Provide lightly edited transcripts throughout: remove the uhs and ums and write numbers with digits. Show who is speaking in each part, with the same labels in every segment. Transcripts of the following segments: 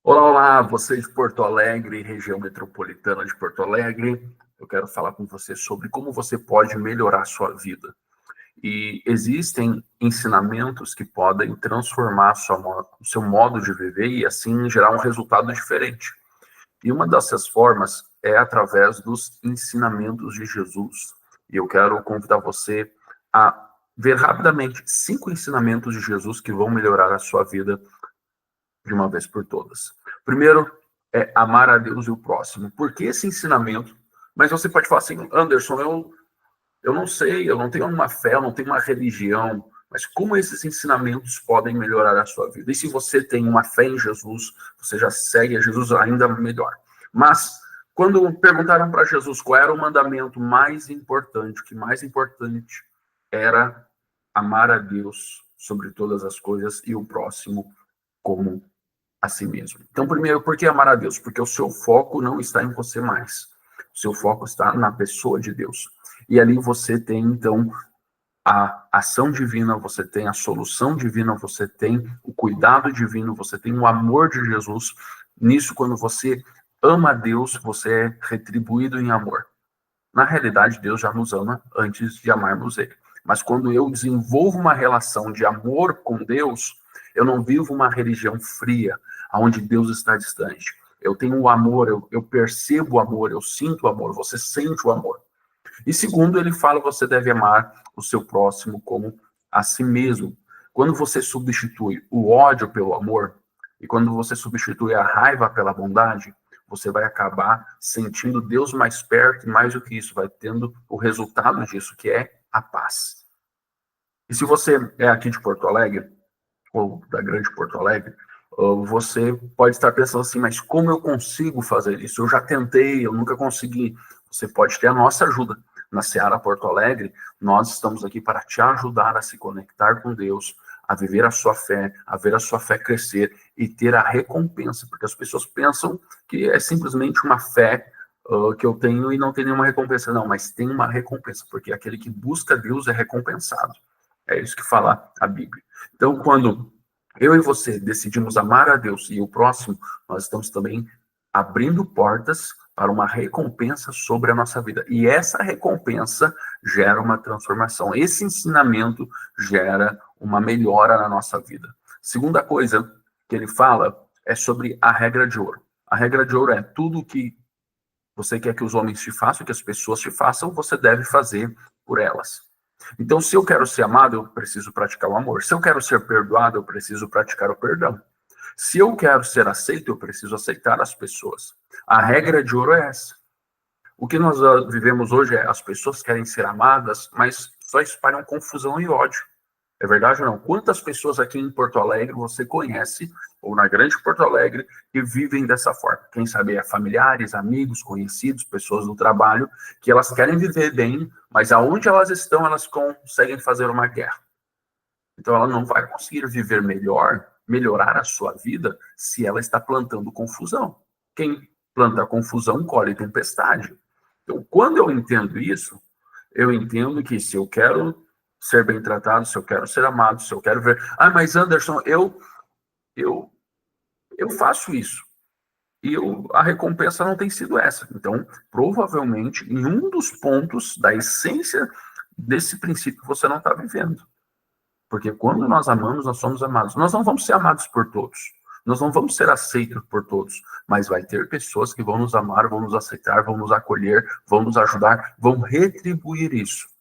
Speaker 1: Olá, olá, você de Porto Alegre, região metropolitana de Porto Alegre. Eu quero falar com você sobre como você pode melhorar a sua vida. E existem ensinamentos que podem transformar o seu modo de viver e assim gerar um resultado diferente. E uma dessas formas é através dos ensinamentos de Jesus. E eu quero convidar você a ver rapidamente 5 ensinamentos de Jesus que vão melhorar a sua vida de uma vez por todas. Primeiro é amar a Deus e o próximo. Por que esse ensinamento? Mas você pode falar assim, Anderson, eu não sei, eu não tenho uma fé, eu não tenho uma religião, mas como esses ensinamentos podem melhorar a sua vida? E se você tem uma fé em Jesus, você já segue a Jesus ainda melhor. Mas, quando perguntaram para Jesus qual era o mandamento mais importante, o que mais importante era amar a Deus sobre todas as coisas e o próximo como a si mesmo. Então, primeiro, por que amar a Deus? Porque o seu foco não está em você mais. O seu foco está na pessoa de Deus. E ali você tem, então, a ação divina, você tem a solução divina, você tem o cuidado divino, você tem o amor de Jesus. Nisso, quando você ama a Deus, você é retribuído em amor. Na realidade, Deus já nos ama antes de amarmos Ele. Mas quando eu desenvolvo uma relação de amor com Deus, eu não vivo uma religião fria, onde Deus está distante. Eu tenho o amor, eu percebo o amor, eu sinto o amor, você sente o amor. E segundo, ele fala, você deve amar o seu próximo como a si mesmo. Quando você substitui o ódio pelo amor, e quando você substitui a raiva pela bondade, você vai acabar sentindo Deus mais perto, e mais do que isso, vai tendo o resultado disso, que é a paz. E se você é aqui de Porto Alegre, ou da grande Porto Alegre, você pode estar pensando assim, mas como eu consigo fazer isso? Eu já tentei, eu nunca consegui. Você pode ter a nossa ajuda. Na Seara Porto Alegre, nós estamos aqui para te ajudar a se conectar com Deus, a viver a sua fé, a ver a sua fé crescer e ter a recompensa, porque as pessoas pensam que é simplesmente uma fé que eu tenho e não tem nenhuma recompensa. Não, mas tem uma recompensa, porque aquele que busca Deus é recompensado. É isso que fala a Bíblia. Então, quando eu e você decidimos amar a Deus e o próximo, nós estamos também abrindo portas para uma recompensa sobre a nossa vida. E essa recompensa gera uma transformação. Esse ensinamento gera uma melhora na nossa vida. Segunda coisa que ele fala é sobre a regra de ouro. A regra de ouro é tudo que você quer que os homens te façam, que as pessoas te façam, você deve fazer por elas. Então, se eu quero ser amado, eu preciso praticar o amor. Se eu quero ser perdoado, eu preciso praticar o perdão. Se eu quero ser aceito, eu preciso aceitar as pessoas. A regra de ouro é essa. O que nós vivemos hoje é as pessoas querem ser amadas, mas só espalham confusão e ódio. É verdade ou não? Quantas pessoas aqui em Porto Alegre você conhece, ou na grande Porto Alegre, que vivem dessa forma? Quem sabe é familiares, amigos, conhecidos, pessoas do trabalho, que elas querem viver bem, mas aonde elas estão, elas conseguem fazer uma guerra. Então ela não vai conseguir viver melhor, melhorar a sua vida, se ela está plantando confusão. Quem planta confusão colhe tempestade. Então, quando eu entendo isso, eu entendo que se eu quero ser bem tratado, se eu quero ser amado, se eu quero ver. Ah, mas Anderson, eu, eu faço isso. E a recompensa não tem sido essa. Então, provavelmente, em um dos pontos da essência desse princípio, você não está vivendo. Porque quando nós amamos, nós somos amados. Nós não vamos ser amados por todos. Nós não vamos ser aceitos por todos. Mas vai ter pessoas que vão nos amar, vão nos aceitar, vão nos acolher, vão nos ajudar, vão retribuir isso.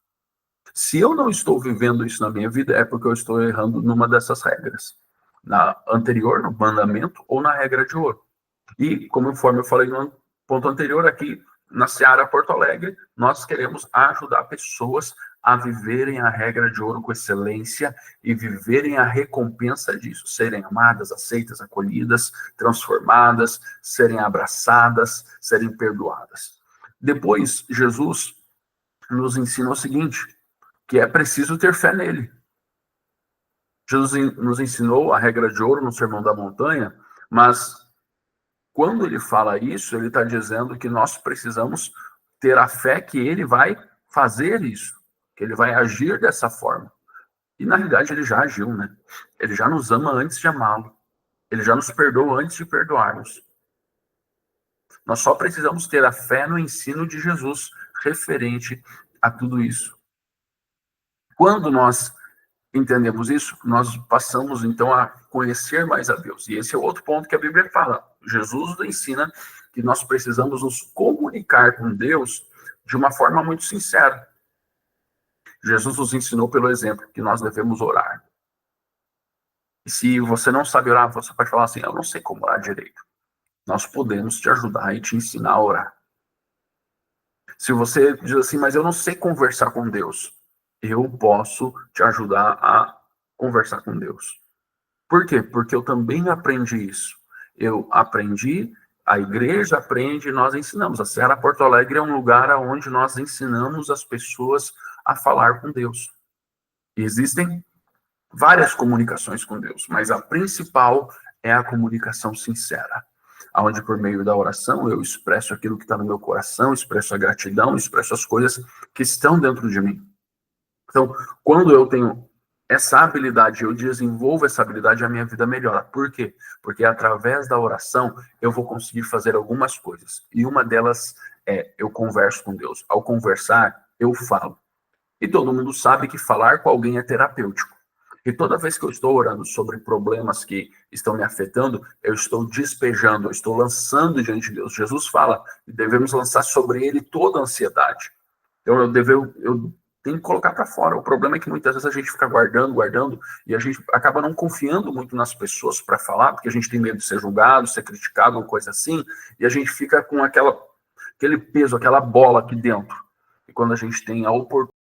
Speaker 1: Se eu não estou vivendo isso na minha vida, é porque eu estou errando numa dessas regras. Na anterior, no mandamento, ou na regra de ouro. E, conforme eu falei no ponto anterior, aqui na Seara Porto Alegre, nós queremos ajudar pessoas a viverem a regra de ouro com excelência e viverem a recompensa disso, serem amadas, aceitas, acolhidas, transformadas, serem abraçadas, serem perdoadas. Depois, Jesus nos ensina o seguinte, que é preciso ter fé nele. Jesus nos ensinou a regra de ouro no Sermão da Montanha, mas quando ele fala isso, ele está dizendo que nós precisamos ter a fé que ele vai fazer isso, que ele vai agir dessa forma. E na realidade ele já agiu, né? Ele já nos ama antes de amá-lo. Ele já nos perdoou antes de perdoarmos. Nós só precisamos ter a fé no ensino de Jesus referente a tudo isso. Quando nós entendemos isso, nós passamos então a conhecer mais a Deus. E esse é outro ponto que a Bíblia fala. Jesus nos ensina que nós precisamos nos comunicar com Deus de uma forma muito sincera. Jesus nos ensinou pelo exemplo que nós devemos orar. E se você não sabe orar, você pode falar assim: eu não sei como orar direito. Nós podemos te ajudar e te ensinar a orar. Se você diz assim, mas eu não sei conversar com Deus, eu posso te ajudar a conversar com Deus. Por quê? Porque eu também aprendi isso. Eu aprendi, a igreja aprende, nós ensinamos. A Serra Porto Alegre é um lugar onde nós ensinamos as pessoas a falar com Deus. E existem várias comunicações com Deus, mas a principal é a comunicação sincera, onde por meio da oração eu expresso aquilo que está no meu coração, expresso a gratidão, expresso as coisas que estão dentro de mim. Então, quando eu tenho essa habilidade, eu desenvolvo essa habilidade, a minha vida melhora. Por quê? Porque através da oração eu vou conseguir fazer algumas coisas. E uma delas é, eu converso com Deus. Ao conversar, eu falo. E todo mundo sabe que falar com alguém é terapêutico. E toda vez que eu estou orando sobre problemas que estão me afetando, eu estou despejando, eu estou lançando diante de Deus. Jesus fala que devemos lançar sobre ele toda a ansiedade. Então eu tenho que colocar para fora. O problema é que muitas vezes a gente fica guardando, e a gente acaba não confiando muito nas pessoas para falar, porque a gente tem medo de ser julgado, ser criticado, ou coisa assim, e a gente fica com aquele peso, aquela bola aqui dentro. E quando a gente tem a oportunidade